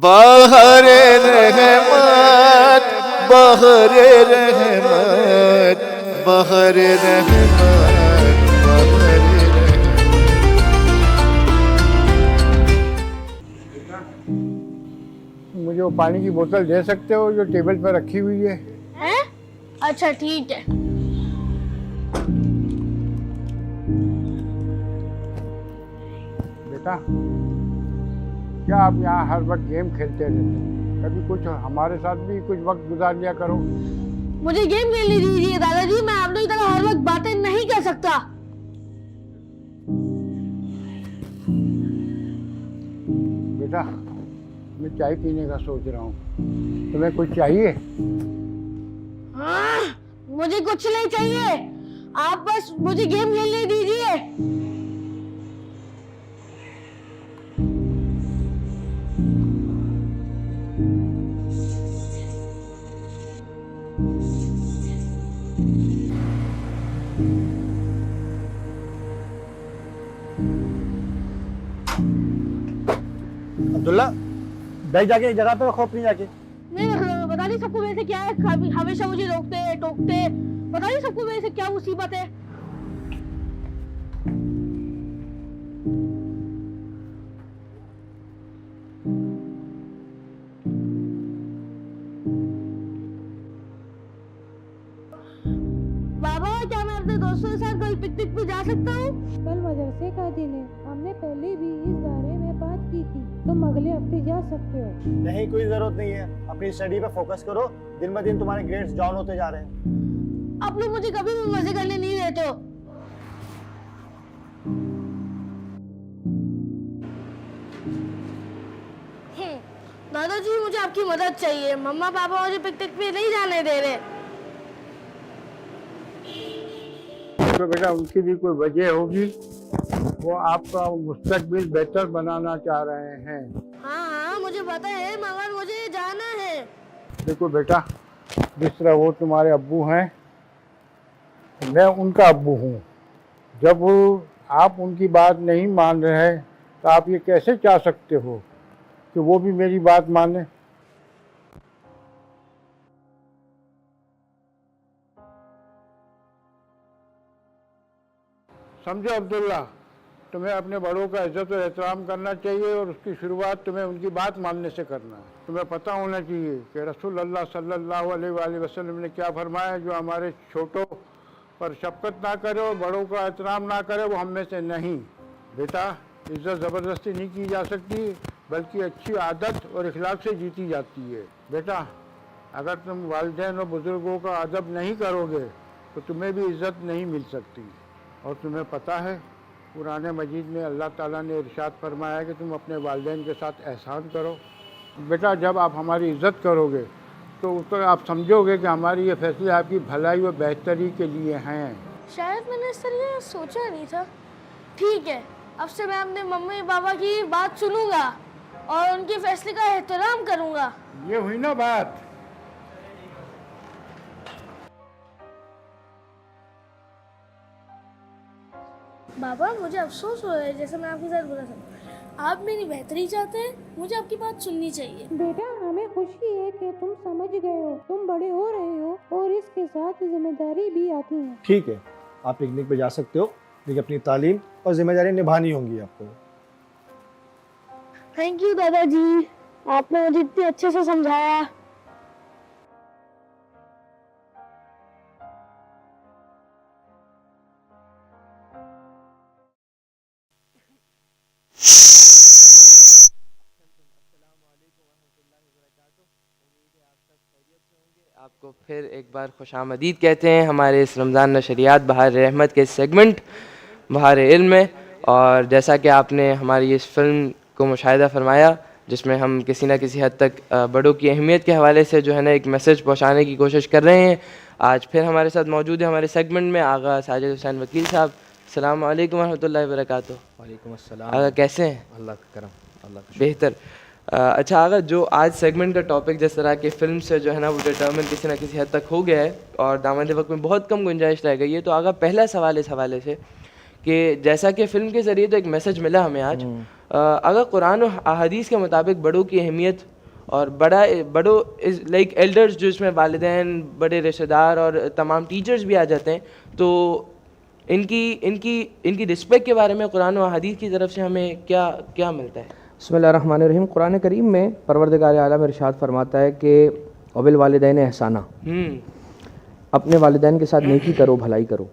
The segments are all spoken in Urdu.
بہر رحمت بہر رحمت بہر رحمت بہر رحمت. مجھے وہ پانی کی بوتل دے سکتے ہو جو ٹیبل پر رکھی ہوئی ہے؟ اچھا ٹھیک ہے. بیٹا کیا آپ یہاں ہر وقت گیم کھیلتے رہتے ہیں؟ کبھی کچھ ہمارے ساتھ بھی کچھ وقت گزار لیا کرو. مجھے گیم کھیلنے دیجیے دادا جی. میں آپ لوگوں کی طرح ہر وقت باتیں نہیں کر سکتا. بیٹا میں چائے پینے کا سوچ رہا ہوں. تمہیں کچھ چاہیے؟ ہاں مجھے کچھ نہیں چاہیے. آپ بس مجھے گیم کھیلنے دیجیے. عبداللہ بیٹھ جا کے ایک جگہ پہ رکھو اپنی جا کے. نہیں بتا نہیں سب کو میرے سے کیا ہے. ہمیشہ مجھے روکتے ٹوکتے. بتا نہیں سب کو میرے سے کیا مصیبت ہے. بابا کیا میں اپنے دوستوں کے ساتھ کوئی پکنک پہ جا سکتا ہوں؟ کل مدرسے کا دن ہے. ہم نے پہلے بھی اس بارے میں بات کی تھی. تم اگلے ہفتے جا سکتے ہو. نہیں کوئی ضرورت نہیں ہے. اپنی اسٹڈی پہ فوکس کرو. دن ب دن تمہارے گریڈز ڈاؤن ہوتے جا رہے ہیں. آپ لوگ مجھے کبھی بھی مزے کرنے نہیں دیتے ہو. دادا جی مجھے آپ کی مدد چاہیے. مما پاپا مجھے پکنک پہ نہیں جانے دے رہے. تو بیٹا ان کی بھی کوئی وجہ ہوگی. وہ آپ کا مستقبل بہتر بنانا چاہ رہے ہیں. ہاں مجھے پتا ہے مگر مجھے جانا ہے. دیکھو بیٹا جس طرح وہ تمہارے ابو ہیں میں ان کا ابو ہوں. جب آپ ان کی بات نہیں مان رہے تو آپ یہ کیسے چاہ سکتے ہو کہ وہ بھی میری بات مانیں؟ سمجھو عبداللہ تمہیں اپنے بڑوں کا عزت و احترام کرنا چاہیے اور اس کی شروعات تمہیں ان کی بات ماننے سے کرنا ہے. تمہیں پتہ ہونا چاہیے کہ رسول اللہ صلی اللہ علیہ وآلہ وسلم نے کیا فرمایا. جو ہمارے چھوٹوں پر شفقت نہ کرے اور بڑوں کا احترام نہ کرے وہ ہم میں سے نہیں. بیٹا عزت زبردستی نہیں کی جا سکتی بلکہ اچھی عادت اور اخلاق سے جیتی جاتی ہے. بیٹا اگر تم والدین اور بزرگوں کا ادب نہیں کرو گے تو تمہیں بھی عزت نہیں مل سکتی. اور تمہیں پتہ ہے قرآن مجید میں اللہ تعالیٰ نے ارشاد فرمایا ہے کہ تم اپنے والدین کے ساتھ احسان کرو. بیٹا جب آپ ہماری عزت کرو گے تو اس وقت آپ سمجھو گے کہ ہماری یہ فیصلے آپ کی بھلائی و بہتری کے لیے ہیں. شاید میں نے اس طریقے سے سوچا نہیں تھا. ٹھیک ہے اب سے میں اپنے ممی پاپا کی بات سنوں گا اور ان کے فیصلے کا احترام کروں گا. یہ ہوئی نا بات. بابا مجھے افسوس ہو رہا ہے جیسے میں آپ کے ساتھ برا تھا. آپ میری بہتری چاہتے ہیں. مجھے آپ کی بات سننی چاہیے. بیٹا ہمیں خوشی ہے کہ تم سمجھ گئے ہو. تم بڑے ہو رہے ہو اور اس کے ساتھ ذمہ داری بھی آتی ہے. ٹھیک ہے آپ پکنک پہ جا سکتے ہو لیکن اپنی تعلیم اور ذمہ داری نبھانی ہوں گی آپ کو. تھینک یو دادا جی. آپ نے مجھے اتنے اچھے سے سمجھایا. آپ کو پھر ایک بار خوش آمدید کہتے ہیں ہمارے اس رمضان نشریات بہار رحمت کے سیگمنٹ بہار علم میں. اور جیسا کہ آپ نے ہماری اس فلم کو مشاہدہ فرمایا جس میں ہم کسی نہ کسی حد تک بڑوں کی اہمیت کے حوالے سے جو ہے نا ایک میسج پہنچانے کی کوشش کر رہے ہیں. آج پھر ہمارے ساتھ موجود ہے ہمارے سیگمنٹ میں آغا ساجد حسین وکیل صاحب. السلام علیکم ورحمۃ اللہ وبرکاتہ. وعلیکم السلام. آغا کیسے ہیں؟ اللہ کا کرم. اللہ کا بہتر. اچھا آغا جو آج سیگمنٹ کا ٹاپک جس طرح کہ فلم سے جو ہے نا وہ ڈٹرمن کسی نہ کسی حد تک ہو گیا ہے اور دامن وقت میں بہت کم گنجائش رہ گئی ہے. تو آغا پہلا سوال اس حوالے سے کہ جیسا کہ فلم کے ذریعے تو ایک میسج ملا ہمیں آج, اگر قرآن و احادیث کے مطابق بڑوں کی اہمیت اور بڑوں لائک ایلڈرز جو اس میں والدین, بڑے رشتہ دار اور تمام ٹیچرز بھی آ جاتے ہیں, تو ان کی رسپیکٹ کے بارے میں قرآن و حدیث کی طرف سے ہمیں کیا ملتا ہے؟ بسم اللہ الرحمن الرحیم. قرآن کریم میں پروردگار عالم ارشاد فرماتا ہے کہ وبالوالدین احسانہ, اپنے والدین کے ساتھ نیکی کرو, بھلائی کرو.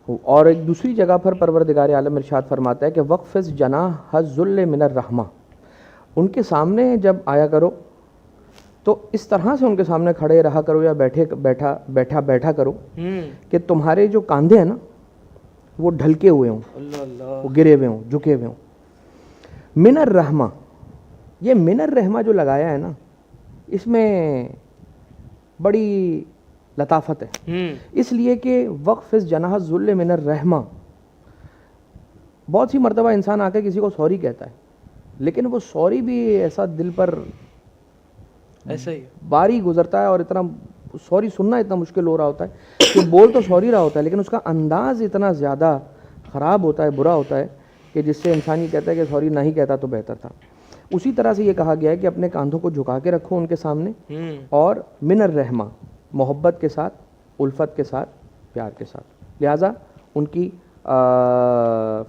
اور ایک دوسری جگہ پر پروردگار عالم ارشاد فرماتا ہے کہ وقفز جناح الذل من الرحمہ, ان کے سامنے جب آیا کرو تو اس طرح سے ان کے سامنے کھڑے رہا کرو یا بیٹھا کرو کہ تمہارے جو کاندھے ہیں نا وہ ڈھلکے ہوئے ہوں, وہ گرے ہوئے ہوں, جھکے ہوئے ہوں. من الرحمہ, یہ من الرحمہ جو لگایا ہے نا, اس میں بڑی لطافت ہے, اس لیے کہ وقف جناح الذل من الرحمہ. بہت سی مرتبہ انسان آ کے کسی کو سوری کہتا ہے, لیکن وہ سوری بھی ایسا دل پر ایسا ہی باری گزرتا ہے, اور اتنا سوری سننا اتنا مشکل ہو رہا ہوتا ہے کہ بول تو سوری رہا ہوتا ہے, لیکن اس کا انداز اتنا زیادہ خراب ہوتا ہے, برا ہوتا ہے, کہ جس سے انسان یہ کہتا ہے کہ سوری نہیں کہتا تو بہتر تھا. اسی طرح سے یہ کہا گیا ہے کہ اپنے کاندھوں کو جھکا کے رکھو ان کے سامنے, اور من الرحمہ, محبت کے ساتھ, الفت کے ساتھ, پیار کے ساتھ. لہٰذا ان کی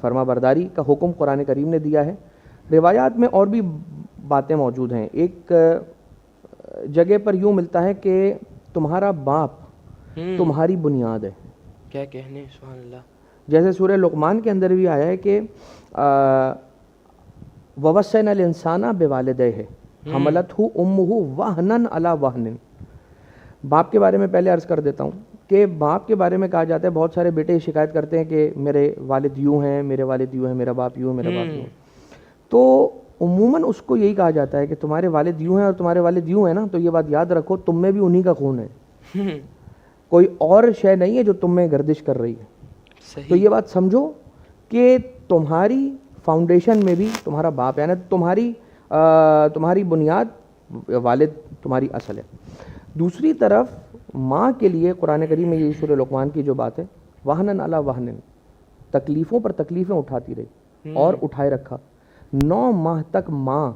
فرما برداری کا حکم قرآن کریم نے دیا ہے. روایات میں اور بھی باتیں موجود ہیں. ایک جگہ پر یوں ملتا ہے کہ تمہارا باپ تمہاری بنیاد ہے. کیا کہنے, سبحان اللہ. جیسے سورہ لقمان کے اندر بھی آیا ہے کہ وَوَصَّيْنَا الْإِنسَانَ بِوَالِدَيْهِ حَمَلَتْهُ أُمُّهُ وَهْنًا عَلَى وَهْنٍ. باپ کے بارے میں پہلے عرض کر دیتا ہوں کہ باپ کے بارے میں کہا جاتا ہے, بہت سارے بیٹے شکایت کرتے ہیں کہ میرے والد یوں ہیں, میرے والد یوں ہیں, میرا باپ یوں ہے, میرا باپ یوں ہے. تو عموماً اس کو یہی کہا جاتا ہے کہ تمہارے والد یوں ہیں اور تمہارے والد یوں ہیں نا, تو یہ بات یاد رکھو تم میں بھی انہی کا خون ہے, کوئی اور شے نہیں ہے جو تم میں گردش کر رہی ہے. تو یہ بات سمجھو کہ تمہاری فاؤنڈیشن میں بھی تمہارا باپ ہے, یعنی تمہاری بنیاد والد تمہاری اصل ہے. دوسری طرف ماں کے لیے قرآن کریم میں یہ سورہ لقمان کی جو بات ہے, وہنن علی وہنن, تکلیفوں پر تکلیفیں اٹھاتی رہی اور اٹھائے رکھا. 9 ماہ تک ماں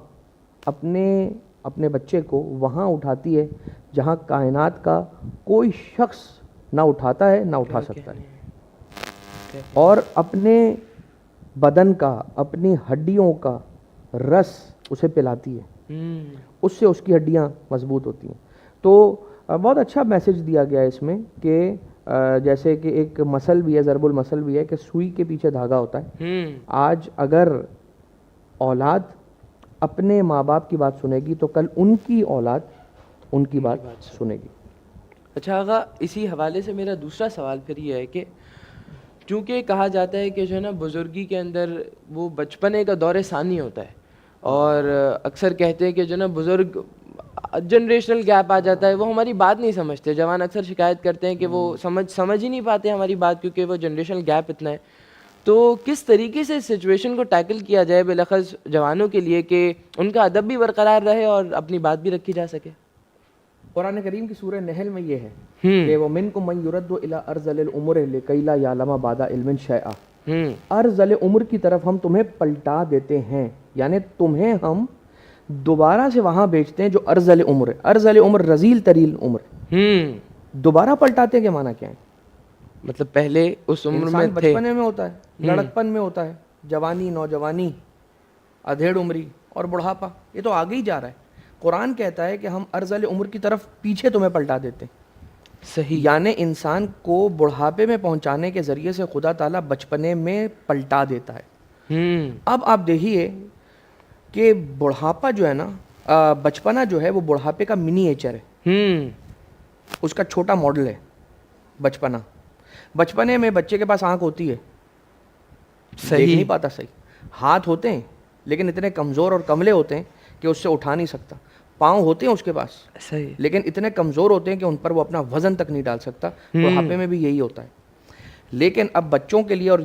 اپنے بچے کو وہاں اٹھاتی ہے جہاں کائنات کا کوئی شخص نہ اٹھاتا ہے نہ اٹھا سکتا ہے, اور اپنے بدن کا, اپنی ہڈیوں کا رس اسے پلاتی ہے, اس سے اس کی ہڈیاں مضبوط ہوتی ہیں. تو بہت اچھا میسج دیا گیا ہے اس میں کہ جیسے کہ ایک مسل بھی ہے, ضرب المثل بھی ہے کہ سوئی کے پیچھے دھاگا ہوتا ہے. آج اگر اولاد اپنے ماں باپ کی بات سنے گی تو کل ان کی اولاد ان کی بات سنے گی. اچھا آغا, اسی حوالے سے میرا دوسرا سوال پھر یہ ہے کہ چونکہ کہا جاتا ہے کہ جو ہے نا بزرگی کے اندر وہ بچپنے کا دور ثانی ہوتا ہے, اور اکثر کہتے ہیں کہ جو ہے نا بزرگ جنریشنل گیپ آ جاتا ہے, وہ ہماری بات نہیں سمجھتے. جوان اکثر شکایت کرتے ہیں کہ وہ سمجھ ہی نہیں پاتے ہماری بات, کیونکہ وہ جنریشنل گیپ اتنا ہے. تو کس طریقے سے اس سچویشن کو ٹیکل کیا جائے بالاخص جوانوں کے لیے کہ ان کا ادب بھی برقرار رہے اور اپنی بات بھی رکھی جا سکے؟ قرآن کریم کی سورہ نحل میں یہ ہے کہ وَمِنْكُمْ مَنْ يُرَدُّ إِلَىٰ أَرْذَلِ الْعُمُرِ لِكَيْ لَا يَعْلَمَ بَعْدَ عِلْمٍ شَيْئًا. ارذل عمر کی طرف ہم تمہیں پلٹا دیتے ہیں, یعنی تمہیں ہم دوبارہ سے وہاں بھیجتے ہیں جو ارذل عمر ہے. ارذل عمر رذیل تریل عمر, دوبارہ پلٹاتے ہیں. کہ معنی کیا ہے؟ مطلب پہلے اس عمر میں بچپنے میں ہوتا ہے, لڑکپن میں ہوتا ہے, جوانی, نوجوانی, ادھیڑ عمری اور بڑھاپا, یہ تو آگے ہی جا رہا ہے. قرآن کہتا ہے کہ ہم ارذل عمر کی طرف پیچھے تمہیں پلٹا دیتے ہیں. صحیح, یعنی انسان کو بڑھاپے میں پہنچانے کے ذریعے سے خدا تعالیٰ بچپنے میں پلٹا دیتا ہے. اب آپ دیکھیے کہ بڑھاپا جو ہے نا, بچپنا جو ہے وہ بڑھاپے کا منی ایچر ہے, اس کا چھوٹا ماڈل ہے بچپنا. بچپنے میں بچے کے پاس آنکھ ہوتی ہے, دیکھ نہیں پاتا صحیح, ہاتھ ہوتے ہیں لیکن اتنے کمزور اور کملے ہوتے ہیں کہ اس سے اٹھا نہیں سکتا, پاؤں ہوتے ہیں اس کے پاس صحیح, لیکن اتنے کمزور ہوتے ہیں کہ ان پر وہ اپنا وزن تک نہیں ڈال سکتا. بڑھاپے میں بھی یہی ہوتا ہے. لیکن اب بچوں کے لیے اور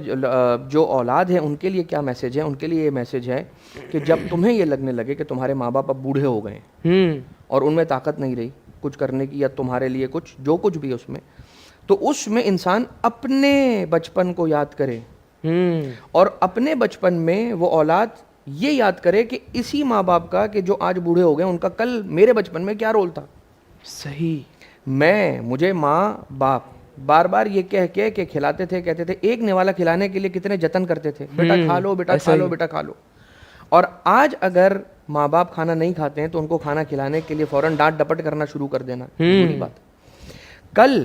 جو اولاد ہیں ان کے لیے کیا میسج ہے؟ ان کے لیے یہ میسج ہے کہ جب تمہیں یہ لگنے لگے کہ تمہارے ماں باپ اب بوڑھے ہو گئے ہیں اور ان میں طاقت نہیں رہی کچھ کرنے کی, یا تمہارے لیے کچھ جو کچھ بھی اس میں, تو اس میں انسان اپنے بچپن کو یاد کرے, اور اپنے بچپن میں وہ اولاد یہ یاد کرے کہ اسی ماں باپ کا کہ جو آج بوڑھے ہو گئے ان کا کل میرے بچپن میں کیا رول تھا. صحیح. مجھے ماں باپ بار بار یہ کہہ کے کھلاتے تھے, کہتے تھے ایک نوالا کھلانے کے لیے کتنے جتن کرتے تھے, بیٹا کھا لو, بیٹا کھا لو, بیٹا کھا لو. اور آج اگر ماں باپ کھانا نہیں کھاتے ہیں تو ان کو کھانا کھلانے کے لیے فوراً ڈانٹ ڈپٹ کرنا شروع کر دینا, بری بات. کل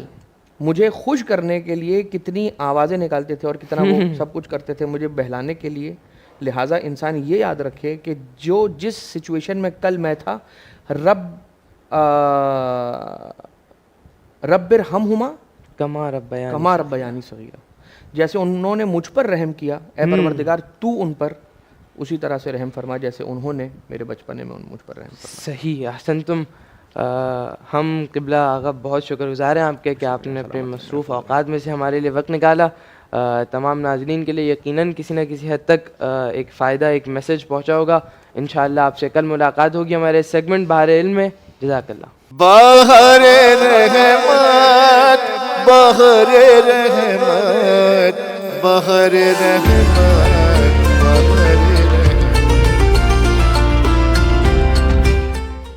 مجھے خوش کرنے کے لیے کتنی آوازیں نکالتے تھے اور کتنا وہ سب کچھ کرتے تھے مجھے بہلانے کے لیے. لہٰذا انسان یہ یاد رکھے کہ جو جس سچویشن میں کل میں تھا, رب ارحمہما کما ربیانی صغیرا, جیسے انہوں نے مجھ پر رحم کیا اے پروردگار تو ان پر اسی طرح سے رحم فرما جیسے انہوں نے میرے بچپنے میں مجھ پر رحم فرما. صحیح, احسنتم. ہم قبلہ آقا بہت شکر گزار ہیں آپ کے کہ آپ نے اپنے مصروف اوقات میں سے ہمارے لیے وقت نکالا. تمام ناظرین کے لیے یقیناً کسی نہ کسی حد تک ایک فائدہ, ایک میسج پہنچا ہوگا. انشاءاللہ آپ سے کل ملاقات ہوگی ہمارے سیگمنٹ بہار علم میں. جزاک اللہ. بہر رحمت بہر رحمت بہر رحمت بہر